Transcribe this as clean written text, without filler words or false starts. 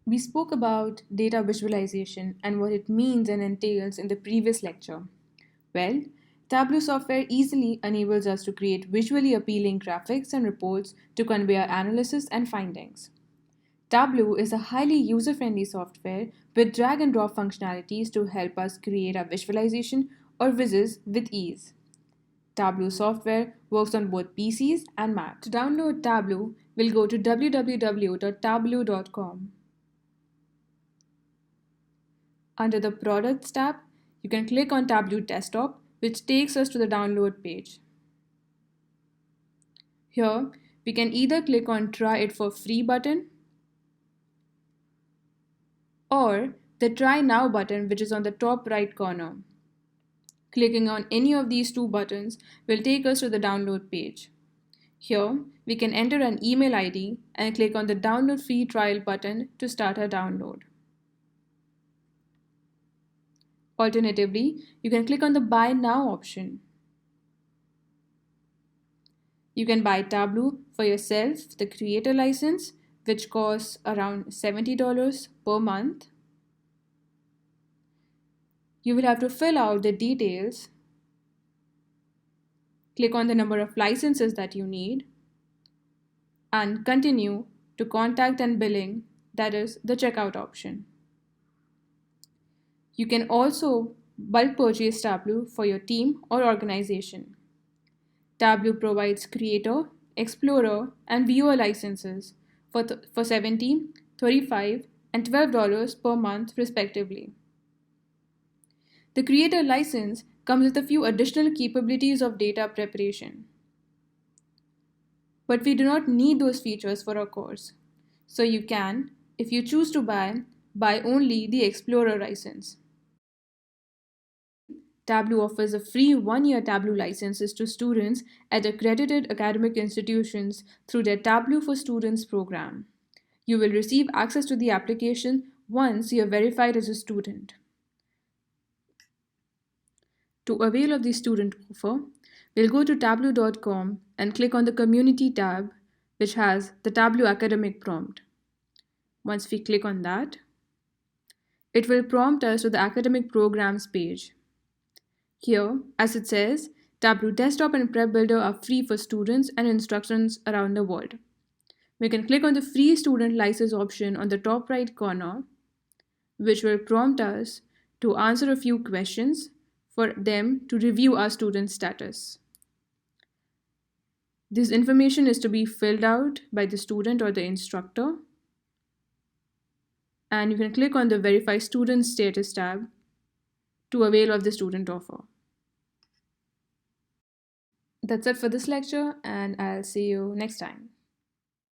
We spoke about data visualization and what it means and entails in the previous lecture. Well, Tableau software easily enables us to create visually appealing graphics and reports to convey our analysis and findings. Tableau is a highly user friendly software with drag and drop functionalities to help us create our visualization or vizzes with ease. Tableau software works on both PCs and Mac. To download Tableau, we'll go to www.tableau.com. Under the Products tab, you can click on Tableau Desktop, which takes us to the download page. Here, we can either click on Try It for Free button or the Try Now button, which is on the top right corner. Clicking on any of these two buttons will take us to the download page. Here, we can enter an email ID and click on the Download Free Trial button to start our download. Alternatively, you can click on the Buy Now option. You can buy Tableau for yourself, the creator license, which costs around $70 per month. You will have to fill out the details, click on the number of licenses that you need, and continue to contact and billing, that is the checkout option. You can also bulk purchase Tableau for your team or organization. Tableau provides Creator, Explorer, and Viewer licenses for $70, $35, and $12 per month, respectively. The Creator license comes with a few additional capabilities of data preparation. But we do not need those features for our course. So you can, if you choose to buy only the Explorer license. Tableau offers a free 1-year Tableau licenses to students at accredited academic institutions through their Tableau for Students program. You will receive access to the application once you are verified as a student. To avail of the student offer, we'll go to tableau.com and click on the Community tab, which has the Tableau academic prompt. Once we click on that, it will prompt us to the academic programs page. Here, as it says, Tableau Desktop and Prep Builder are free for students and instructors around the world. We can click on the free student license option on the top right corner, which will prompt us to answer a few questions for them to review our student status. This information is to be filled out by the student or the instructor. And you can click on the Verify Student Status tab to avail of the student offer. That's it for this lecture, and I'll see you next time.